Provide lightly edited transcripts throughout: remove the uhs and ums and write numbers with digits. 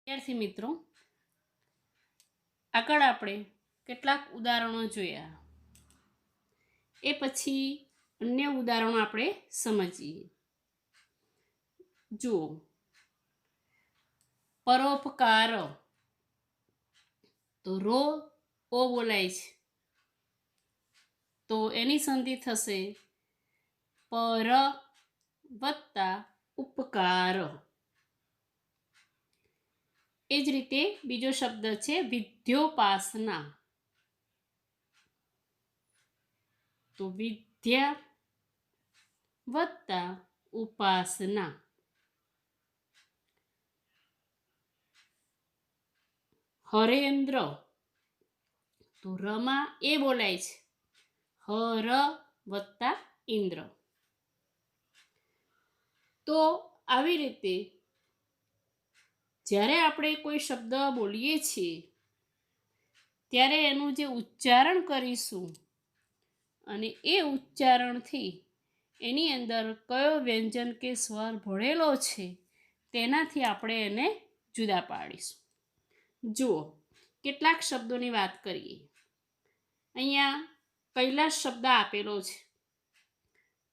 વિદ્યાર્થી મિત્રો, આગળ આપણે કેટલાક ઉદાહરણો જોયા, એ પછી અન્ય ઉદાહરણો આપણે સમજીએ. જુઓ, પરોપકાર, તો રો ઓ બોલાય છે, તો એની સંધિ થશે પર વત્તા ઉપકાર. એ જ રીતે બીજો શબ્દ છે વિદ્યોપાસના, તો વિદ્યા વત્તા ઉપાસના. હરેન્દ્ર, તો રમાં એ બોલાય છે, હર વત્તા ઇન્દ્ર. તો આવી રીતે જ્યારે આપણે કોઈ શબ્દ બોલીએ છીએ ત્યારે એનું જે ઉચ્ચારણ કરીશું અને એ ઉચ્ચારણથી એની અંદર કયો વ્યંજન કે સ્વર ભળેલો છે તેનાથી આપણે એને જુદા પાડીશું. જુઓ, કેટલાક શબ્દોની વાત કરીએ. અહીંયા કૈલાસ શબ્દ આપેલો છે,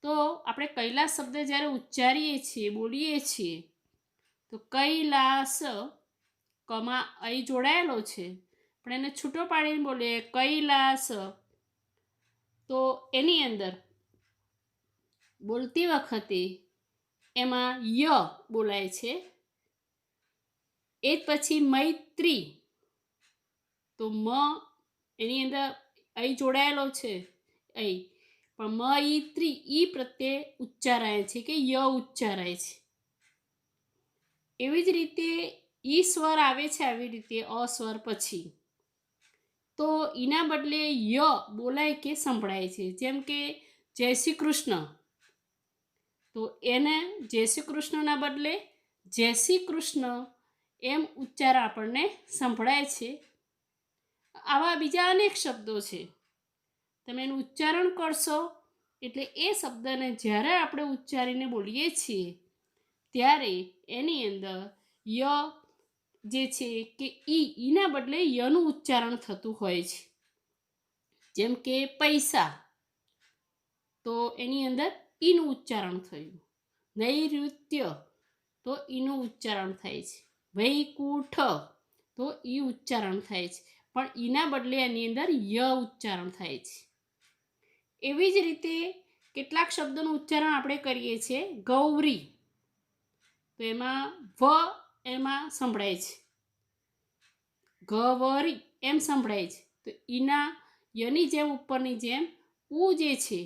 તો આપણે કૈલાસ શબ્દ જ્યારે ઉચ્ચારીએ છીએ, બોલીએ છીએ, તો કૈલાસ કમાં અહીં જોડાયેલો છે, પણ એને છૂટો પાડીને બોલીએ કૈલાસ, તો એની અંદર બોલતી વખતે એમાં ય બોલાય છે. એ પછી મૈત્રી, તો મ એની અંદર અહીં જોડાયેલો છે અહીં, પણ મૈત્રી ઈ પ્રત્યે ઉચ્ચારાય છે કે ય ઉચ્ચારાય છે. એવી જ રીતે ઈ સ્વર આવે છે, આવી રીતે અ સ્વર પછી, તો એના બદલે ય બોલાય કે સંભળાય છે. જેમ કે જય શ્રી કૃષ્ણ, તો એને જય શ્રી કૃષ્ણના બદલે જય શ્રી કૃષ્ણ એમ ઉચ્ચાર આપણને સંભળાય છે. આવા બીજા અનેક શબ્દો છે, તમે એનું ઉચ્ચારણ કરશો એટલે એ શબ્દને જ્યારે આપણે ઉચ્ચારીને બોલીએ છીએ ત્યારે એની અંદર ય જે છે કે ઈના બદલે યનું ઉચ્ચારણ થતું હોય છે. જેમ કે પૈસા, તો એની અંદર ઈનું ઉચ્ચારણ થયું. નૈઋત્ય, તો ઈનું ઉચ્ચારણ થાય છે. વૈકુંઠ, તો ઈ ઉચ્ચારણ થાય છે, પણ ઈના બદલે એની અંદર ય ઉચ્ચારણ થાય છે. એવી જ રીતે કેટલાક શબ્દોનું ઉચ્ચારણ આપણે કરીએ છીએ. ગૌરી, તો એમાં એમાં સંભળાય છે, ગવરી એમ સંભળાય છે, તો ઈના યની જેમ ઉપરની જેમ ઉ જે છે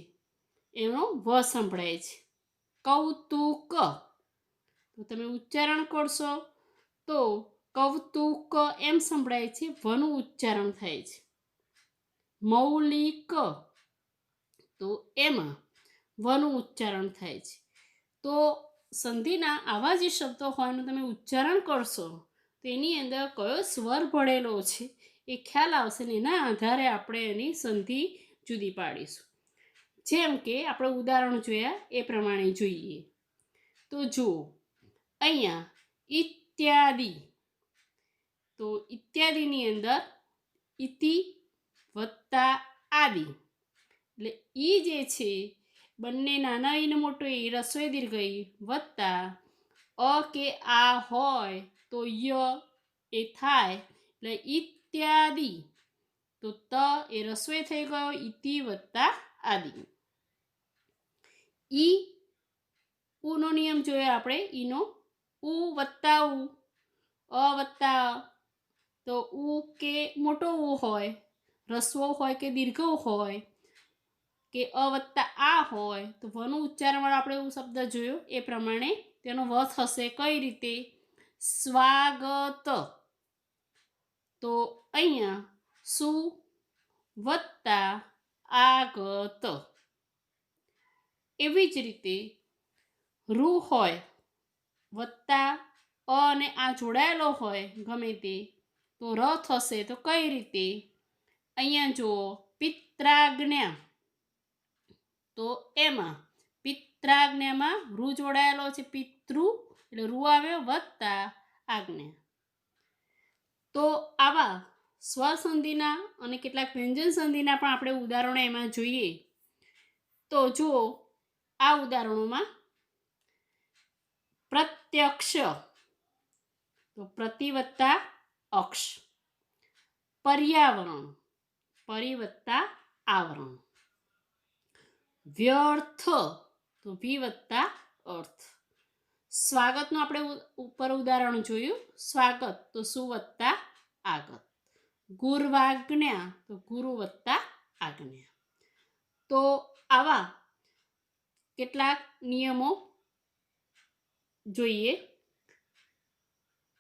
એનો વ સંભળાય છે. કૌતુક, તો તમે ઉચ્ચારણ કરશો તો કૌતુક એમ સંભળાય છે, વનું ઉચ્ચારણ થાય છે. મૌલિક, તો એમાં વનું ઉચ્ચારણ થાય છે. તો સંધિના આવા જે શબ્દો હોય એનું તમે ઉચ્ચારણ કરશો તો એની અંદર કયો સ્વર ભળેલો છે એ ખ્યાલ આવશે ને એના આધારે આપણે એની સંધિ જુદી પાડીશું. જેમ કે આપણે ઉદાહરણ જોયા એ પ્રમાણે જોઈએ. તો જુઓ, અહીંયા ઇત્યાદિ, તો ઇત્યાદિની અંદર ઇતિ વત્તા આદિ, એટલે ઈ જે છે બંને નાના ઈ ને મોટો ઈ રસ્વ દીર્ઘ ઈ વત્તા અ કે આ હોય તો ય એ થાય એટલે ઇત્યાદિ, તો ત એ રસ્વ થઈ ગયો, ઇતિ વત્તા આદિ. ઈ ઉનો નિયમ જોયો આપણે, ઈનો ઉ વત્તા ઉ, અ વત્તા અ, તો ઉ કે મોટો ઉ હોય, રસ્વ હોય કે દીર્ઘ હોય કે અ વત્તા આ હોય, તો વનું ઉચ્ચારણ વાળો આપણે એવું શબ્દ જોયો એ પ્રમાણે તેનો વ થશે. કઈ રીતે? સ્વાગત, તો અહીંયા સુ વત્તા આગત. એવી જ રીતે રૂ હોય વત્તા અ અને આ જોડાયેલો હોય ગમે તે, તો ર થશે. તો કઈ રીતે? અહીંયા જુઓ, પિત્રાજ્ઞા, તો એમાં પિત્રાજ્ઞામાં રૂ જોડાયેલો છે, પિતૃ એટલે રૂ આવ્યો વત્તા આજ્ઞા. તો આવા સ્વર સંધિના અને કેટલાક વ્યંજન સંધિના પણ આપણે ઉદાહરણો એમાં જોઈએ. તો જુઓ આ ઉદાહરણોમાં પ્રત્યક્ષ તો પ્રતિ વત્તા અક્ષ, પર્યાવરણ પરિ વત્તા આવરણ, વ્યર્થ તો ભી વત્તા અર્થ. સ્વાગતનું આપણે ઉપર ઉદાહરણ જોયું, સ્વાગત તો સુ વત્તા આગત, ગુર્વાજ્ઞા તો ગુરુ વત્તા આજ્ઞા. તો આવા કેટલાક નિયમો જોઈએ.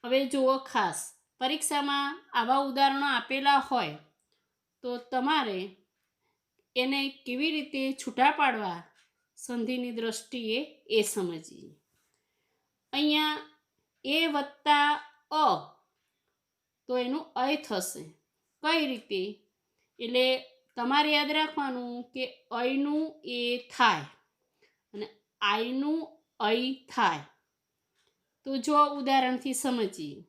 હવે જુઓ, ખાસ પરીક્ષામાં આવા ઉદાહરણો આપેલા હોય તો તમારે એને કેવી રીતે છૂટા પાડવા સંધિની દ્રષ્ટિએ એ સમજીએ. અહીંયા એ વત્તા અ તો એનું અય થશે. કઈ રીતે? એટલે તમારે યાદ રાખવાનું કે અયનું એ થાય અને આયનું અય થાય. તો જો ઉદાહરણથી સમજીએ.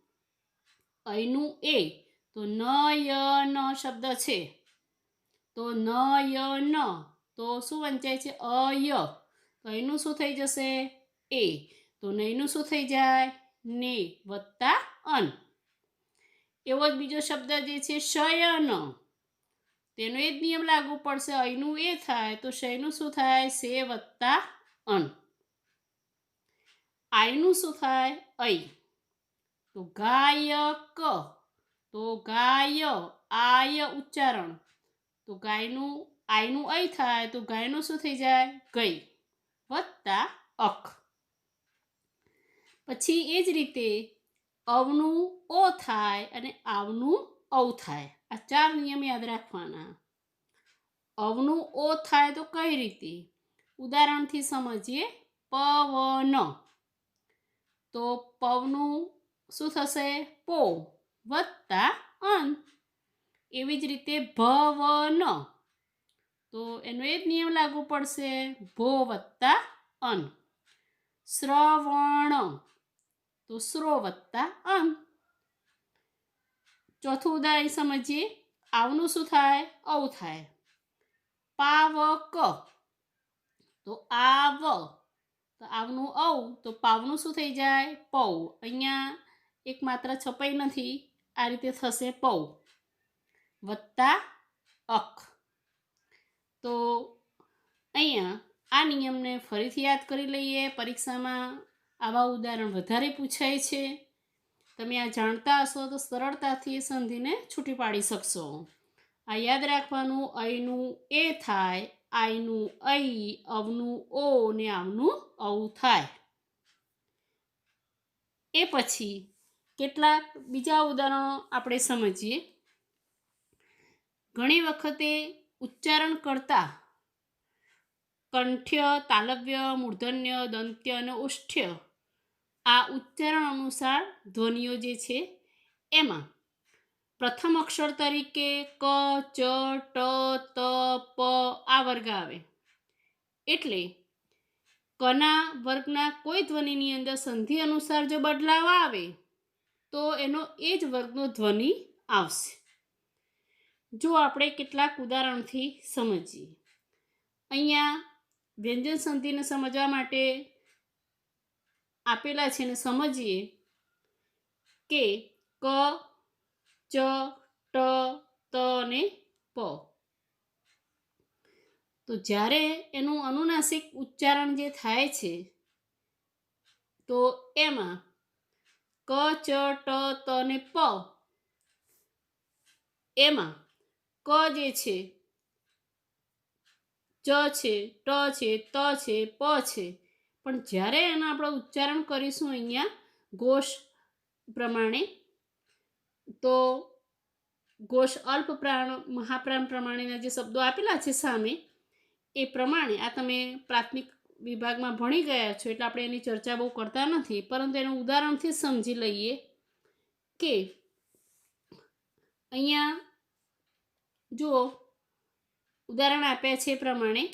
અયનું એ તો ન ય ન શબ્દ છે, તો ન ય ન તો શું વંચાય છે? અય. તો એનું શું થઈ જશે? એ. તો નયનું શું થઈ જાય? ને વત્તા અન. એવો જ બીજો શબ્દ જે છે શયન, તેનો એ જ નિયમ લાગુ પડશે. અયનું એ થાય તો શયનું શું થાય? સે વત્તા અન. આયનું શું થાય? અય. તો ગાયક તો ગાય આય ઉચ્ચારણ, તો ગાયનું આયનું અય થાય તો ગાયનું શું થઈ જાય? ગઈ વત્તા અખ. પછી એ જ રીતે અવનું ઓ થાય અને આવનું ઔ થાય. આ 4 નિયમ યાદ રાખવાના. અવનું ઓ થાય તો કઈ રીતે? ઉદાહરણથી સમજીએ. પવન તો પવનું શું થશે? પો વત્તા અન. એવી જ રીતે ભવન તો એનો એ જ નિયમ લાગુ પડશે, ભો વત્તા અન. શ્રવણ તો શ્રો વત્તા અન. ચોથું ઉદાહરણ સમજીએ. આવનું શું થાય? ઔ થાય. પાવક તો આવ, તો આવનું ઔ તો પાવનું શું થઈ જાય? પૌ. અહીંયા એક માત્ર છપાઈ નથી, આ રીતે થશે પૌ વત્તા અખ. તો અહીંયા આ નિયમને ફરીથી યાદ કરી લઈએ. પરીક્ષામાં આવા ઉદાહરણ વધારે પૂછાય છે. તમે આ જાણતા હશો તો સરળતાથી એ સંધિને છૂટી પાડી શકશો. આ યાદ રાખવાનું. અયનું એ થાય, આયનું અય, અવનું ઓ ને આવનું ઔ થાય. એ પછી કેટલાક બીજા ઉદાહરણો આપણે સમજીએ. ઘણી વખતે ઉચ્ચારણ કરતા કંઠ્ય, તાલવ્ય, મૂર્ધન્ય, દંત્ય અને ઓષ્ઠ્ય આ ઉચ્ચારણ અનુસાર ધ્વનિઓ જે છે એમાં પ્રથમ અક્ષર તરીકે ક, ચ, ટ, ત, પ આ વર્ગ આવે. એટલે કના વર્ગના કોઈ ધ્વનિની અંદર સંધિ અનુસાર જો બદલાવ આવે તો એનો એ જ વર્ગનો ધ્વનિ આવશે. જો આપણે કેટલાક ઉદાહરણથી સમજીએ. અહીંયા વ્યંજન સંધિને સમજવા માટે આપેલા છે ને સમજીએ કે ક, ચ, ટ, ત ને પ. તો જ્યારે એનું અનુનાસિક ઉચ્ચારણ જે થાય છે તો એમાં ક, ચ, ટ, ત ને પ એમાં ક જે છે, ચ છે, ટ છે, ત છે, પ છે, પણ જ્યારે એનું આપણે ઉચ્ચારણ કરીશું અહીંયા ઘોષ પ્રમાણે, તો ઘોષ અલ્પ પ્રાણ મહાપ્રાણ પ્રમાણેના જે શબ્દો આપેલા છે સામે એ પ્રમાણે આ તમે પ્રાથમિક વિભાગમાં ભણી ગયા છો એટલે આપણે એની ચર્ચા બહુ કરતા નથી, પરંતુ એનું ઉદાહરણથી સમજી લઈએ કે અહીંયા જુઓ ઉદાહરણ આપ્યા છે પ્રમાણે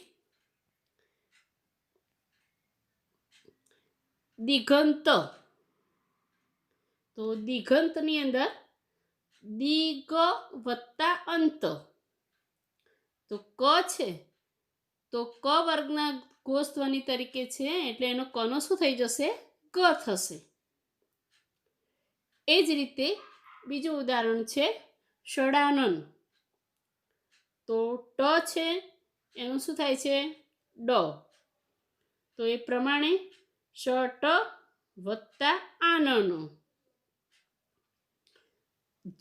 દિગંત, તો દિગંતની અંદર દીગ વત્તા અંત, તો ક છે તો ક વર્ગના ઘોષ ધ્વનિ તરીકે છે એટલે એનો કનો શું થઈ જશે? ક થશે. એ જ રીતે બીજું ઉદાહરણ છે ષડાનન, તો ટ છે એનું શું થાય છે? ડ. તો એ પ્રમાણે ષટ વત્તા આનનો.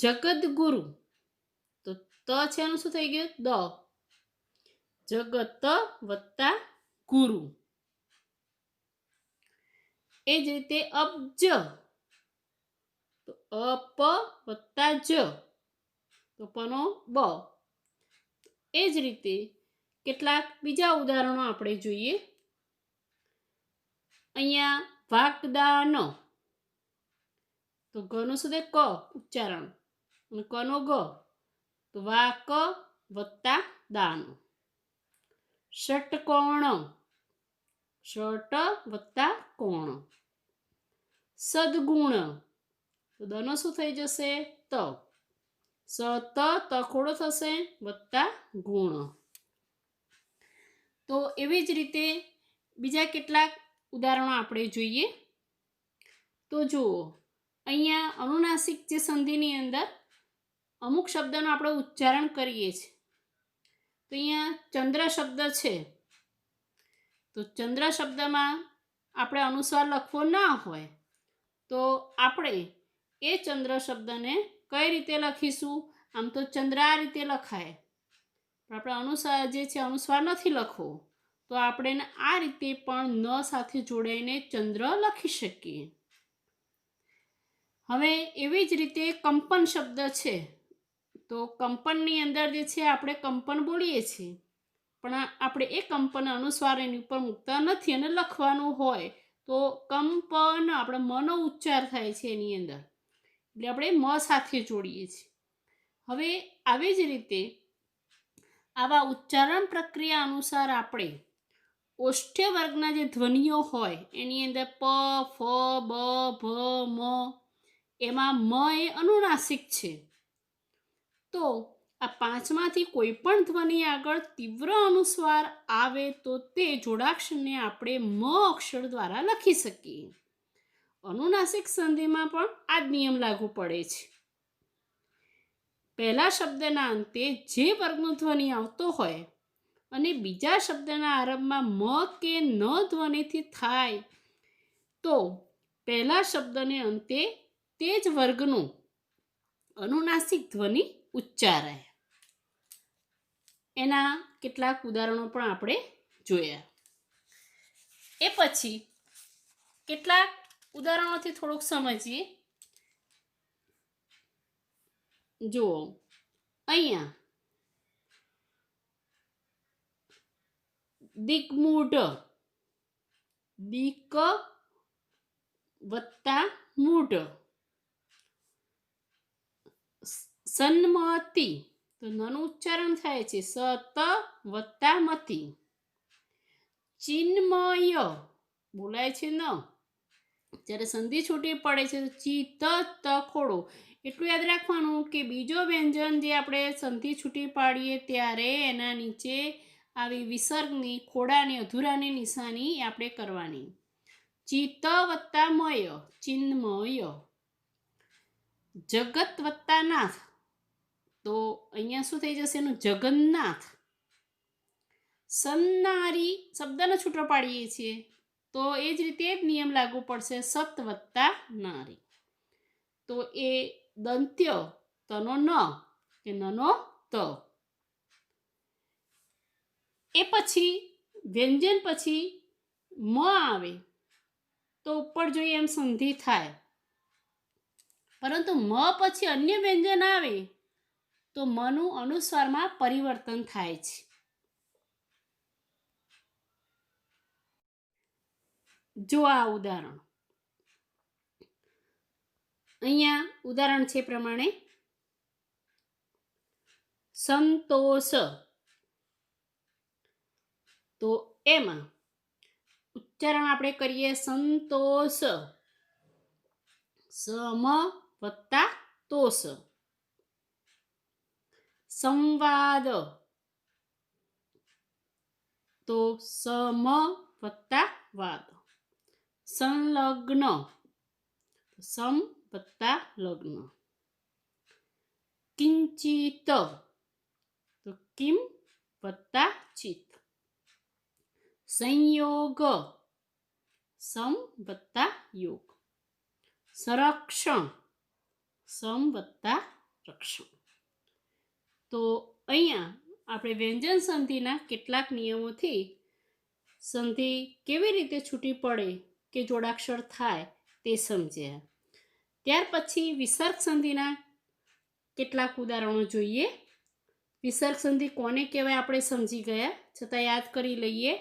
જગદગુરુ, તો ત છે એનું શું થઈ ગયું? દ. જગત વત્તા ગુરુ. એ જ રીતે અબજ, તો અપ વત્તા જ, તો પનો બ. એ જ રીતે કેટલાક બીજા ઉદાહરણો આપણે જોઈએ. અહીંયા વાગદાન, તો ઘનું શું થાય? ક ઉચ્ચારણ, અને કનો ગ, તો વાક વત્તા દાન. ષટકોણ, ષટ વત્તા કોણ. સદગુણ, તો દનો શું થઈ જશે? ત. સત તખોડો થશે વત્તા ગુણ. તો એવી જ રીતે બીજા કેટલાક ઉદાહરણો આપણે જોઈએ. તો જુઓ, અહીંયા અનુનાસિક જે સંધિની અંદર અમુક શબ્દનો આપણે ઉચ્ચારણ કરીએ છીએ. તો અહીંયા ચંદ્ર શબ્દ છે, તો ચંદ્ર શબ્દમાં આપણે અનુસ્વાર લખવો ના હોય તો આપણે એ ચંદ્ર શબ્દને કઈ રીતે લખીશું? આમ તો ચંદ્ર આ રીતે લખાય, પણ આપણે અનુસ્વાર જે છે અનુસ્વાર નથી લખવો, તો આપણે આ રીતે પણ ન સાથે જોડાઈને ચંદ્ર લખી શકીએ. હવે એવી જ રીતે કંપન શબ્દ છે, તો કંપનની અંદર જે છે આપણે કંપન બોલીએ છીએ, પણ આપણે એ કંપન અનુસ્વાર એની ઉપર મૂકતા નથી અને લખવાનું હોય તો કંપન આપણે મનો ઉચ્ચાર થાય છે એની અંદર, એટલે આપણે મ સાથે જોડીએ છીએ. હવે આવી જ રીતે આવા ઉચ્ચારણ પ્રક્રિયા અનુસાર આપણે ઓષ્ઠ્ય વર્ગના જે ધ્વનિઓ હોય એની અંદર પ, ફ, બ, ભ, મ, એમાં મ એ અનુનાસિક છે, તો આ પાંચમાંથી કોઈ પણ ધ્વનિ આગળ તીવ્ર અનુસ્વાર આવે તો તે જોડાક્ષરને આપણે મ અક્ષર દ્વારા લખી શકીએ. અનુનાસિક સંધિમાં પણ આ જ નિયમ લાગુ પડે છે. પહેલા શબ્દના અંતે જે વર્ગનો ધ્વનિ આવતો હોય અને બીજા શબ્દના આરંભમાં મ કે ન ધ્વનિથી થાય તો પહેલા શબ્દને અંતે તે જ વર્ગનું અનુનાસિક ધ્વનિ ઉચ્ચારાય. એના કેટલાક ઉદાહરણો પણ આપણે જોયા. એ પછી કેટલાક ઉદાહરણોથી થોડુંક સમજીએ. જુઓ, અહીંયા દિગ્મૂઢ, દીક વત્તા મૂઢ. સન્મતિ, તો નનું ઉચ્ચારણ થાય છે સત વત્તા મતિ. ચિન્મય બોલાય છે ન, જ્યારે સંધિ છૂટી પડે છે તો ચિત્ત તખોડો. એટલું યાદ રાખવાનું કે બીજો વ્યંજન જે આપણે સંધિ છૂટી પાડીએ ત્યારે એના નીચે આવી વિસર્ગની ખોડાની અધૂરાની નિશાની આપણે કરવાની. ચિત્ત વત્તા મય, ચિન્મય. જગત વત્તા નાથ, તો અહીંયા શું થઈ જશે એનું? જગન્નાથ. સન્નારી શબ્દનો છૂટો પાડીએ છીએ તો એ જ રીતે જ નિયમ લાગુ પડશે, સત વત્તા નારી. તો એ દંત્ય તનો ન કે નનો ત. એ પછી વ્યંજન પછી મ આવે તો ઉપર જોઈએ એમ સંધિ થાય, પરંતુ મ પછી અન્ય વ્યંજન આવે તો મનું અનુસ્વારમાં પરિવર્તન થાય છે. જો આ ઉદાહરણ, અહીંયા ઉદાહરણ છે પ્રમાણે સંતોષ, તો એમાં ઉચ્ચારણ આપણે કરીએ સંતોષ, સમ વત્તા તોષ. સંવાદ તો સમ વત્તા વાદ. સંલગ્ન સમ વત્તા લગ્ન. કિંચિત તો કિમ વત્તા ચિત. સંયોગ સમ વત્તા યોગ. સંરક્ષણ સમ વત્તા રક્ષણ. તો અહીંયા આપણે વ્યંજન સંધિના કેટલાક નિયમોથી સંધિ કેવી રીતે છૂટી પડે કે જોડાક્ષર થાય તે સમજ્યા. ત્યાર પછી વિસર્ગ સંધિના કેટલાક ઉદાહરણો જોઈએ. વિસર્ગ સંધિ કોને કહેવાય આપણે સમજી ગયા, છતાં યાદ કરી લઈએ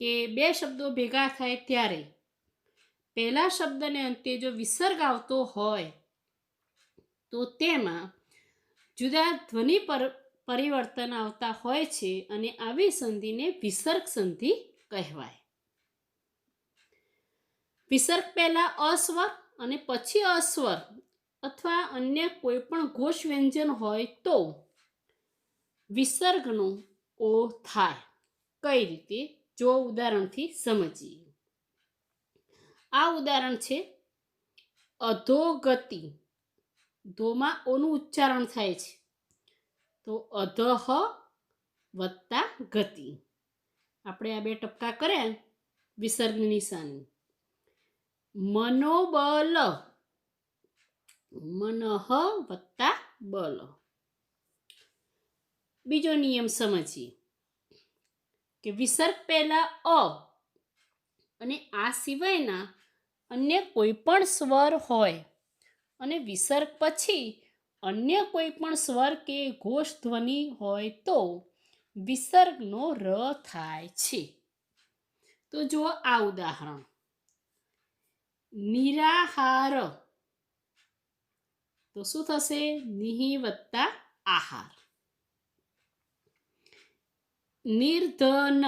કે બે શબ્દો ભેગા થાય ત્યારે પહેલા શબ્દને અંતે જો વિસર્ગ આવતો હોય તો તેમાં જુદા ધ્વનિ પરિવર્તન આવતા હોય છે અને આવી સંધિને વિસર્ગ સંધિ કહેવાય. વિસર્ગ પહેલા અસ્વર અને પછી અસ્વર અથવા અન્ય કોઈ પણ ઘોષ વ્યંજન હોય તો વિસર્ગનો ઓ થાય. કઈ રીતે, જો ઉદાહરણથી સમજીએ. આ ઉદાહરણ છે અધોગતિ. ધોમાં ઓનું ઉચ્ચારણ થાય છે તો અધઃ વત્તા ગતિ. આપણે આ બે ટપકા કર્યા વિસર્ગની નિશાની. મનોબલ મનઃ વત્તા બલ. બીજો નિયમ સમજીએ કે વિસર્ગ પહેલા અ અને આ સિવાયના અન્ય કોઈ પણ સ્વર હોય અને વિસર્ગ પછી અન્ય કોઈ પણ સ્વર કે ઘોષ ધ્વનિ હોય તો વિસર્ગનો ર થાય છે. તો જુઓ આ ઉદાહરણ. નિરાહાર તો શું થશે, નિહિ વત્તા આહાર. નિર્ધન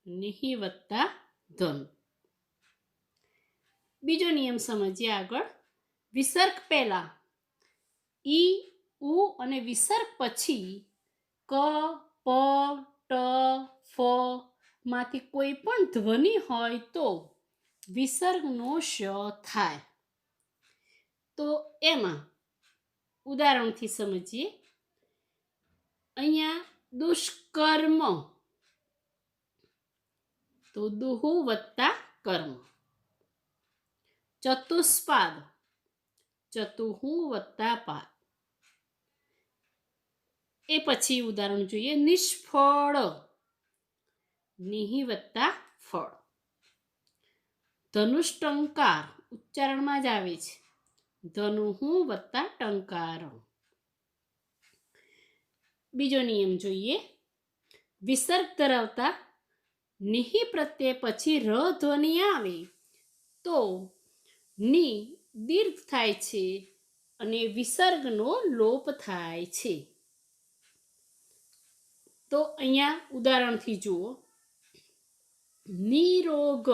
નિહિ વત્તા ધન. બીજો નિયમ સમજીએ આગળ. વિસર્ગ પહેલા ઈ ઉ અને વિસર્ગ પછી ક પ ટ ફ માંથી કોઈ પણ ધ્વનિ હોય તો વિસર્ગનો શ થાય. તો એમાં ઉદાહરણથી સમજીએ. અહીંયા દુષ્કર્મ તો દુહુ વત્તા કર્મ. ચતુષ્પાદ ચતુહુ વત્તા પાદ. એ પછી ઉદાહરણ જોઈએ. નિષ્ફળ નિહિ વત્તા ફળ. ધનુષ્ટંકાર ઉચ્ચારણમાં જ આવે છે ધનુહુ વત્તા ટંકાર. બીજો નિયમ જોઈએ. વિસર્ગ ધરાવતા નિહિ પ્રત્યય પછી ર ધ્વનિ આવે તો ની દીર્ઘ થાય છે અને વિસર્ગનો લોપ થાય છે. તો અહીંયા ઉદાહરણથી જુઓ. નિરોગ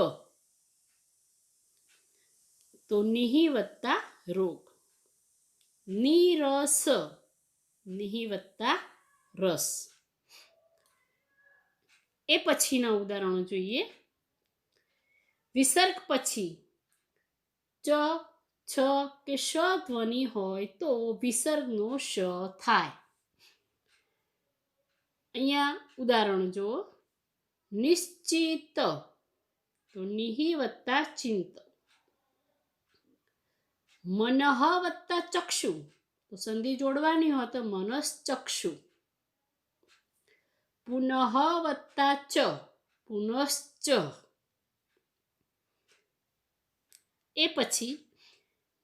તો નિહિ વત્તા રોગ. નિરસ નિહિ વત્તા રસ. એ પછીના ઉદાહરણો જોઈએ. વિસર્ગ પછી ચ છ કે શ ધ્વનિ હોય તો વિસર્ગનો શ થાય. અહીંયા ઉદાહરણ જુઓ. નિશ્ચિત તો નિહિ વત્તા ચિંત. મનઃ વત્તા ચક્ષુ તો સંધિ જોડવાની હોય તો મનશ્ચક્ષુ. પુનઃ વત્તા ચ પુનશ્ચ. એ પછી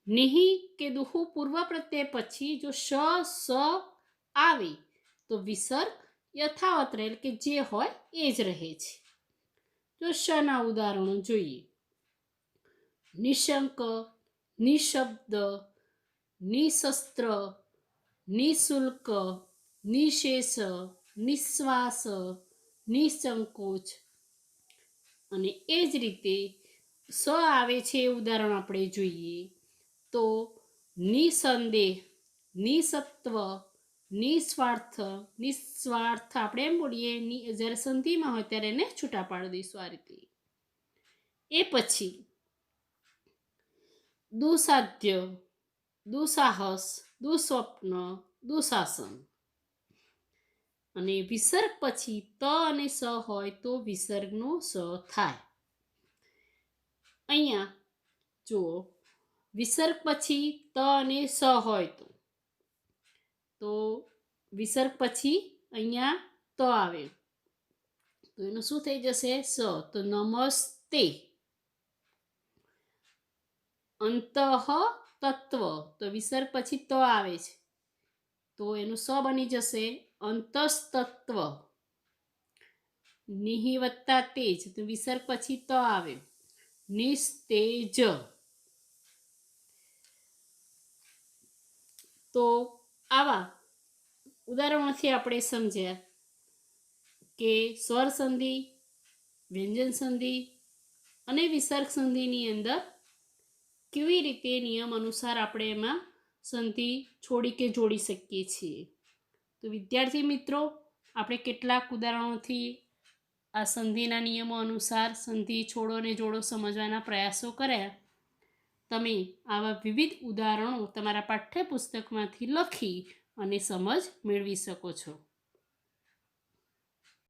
નિહિ કે દુહુ પૂર્વ પ્રત્યય પછી જો શ સ આવે તો વિસર્ગ યથાવત રહે કે જે હોય એ જ રહે છે. જો શના ઉદાહરણો જોઈએ. નિશંક નિશબ્દ નિશસ્ત્ર નિશુલ્ક નિશેષ નિશ્વાસ નિસંકોચ. અને એ જ રીતે સ આવે છે એ ઉદાહરણ આપણે જોઈએ તો નિસંદેહ નિસત્વ નિસ્વાર્થ આપણે એમ બોલીએ જ્યારે સંધિમાં હોય ત્યારે એને છૂટા પાડી દઈશું આ રીતે. એ પછી દુસાધ્ય, દુસાહસ, દુસ્વપ્ન, દુશાસન. અને વિસર્ગ પછી ત અને સ હોય તો વિસર્ગનો સ થાય. અહીંયા જુઓ, વિસર્ગ પછી ત અને સ હોય તો વિસર્ગ પછી અહીંયા ત આવે તો એનું શું થઈ જશે? સ. તો નમસ્તે. અંતઃ તત્વ, તો વિસર્ગ પછી ત આવે છે તો એનું સ બની જશે અંતસ્તત્વ. નિહિ વત્તા તેજ, તો વિસર્ગ પછી ત આવે નિસ્તેજ. તો આવા ઉદાહરણોથી આપણે સમજ્યા કે સ્વર સંધિ, વ્યંજન સંધિ અને વિસર્ગ સંધિની અંદર કેવી રીતે નિયમ અનુસાર આપણે એમાં સંધિ છોડી કે જોડી શકીએ છીએ. તો વિદ્યાર્થી મિત્રો, આપણે કેટલાક ઉદાહરણોથી આ સંધિના નિયમો અનુસાર સંધિ છોડો અને જોડો સમજવાના પ્રયાસો કર્યા. તમે આવા વિવિધ ઉદાહરણો તમારા પાઠ્યપુસ્તકમાંથી લખી અને સમજ મેળવી શકો છો.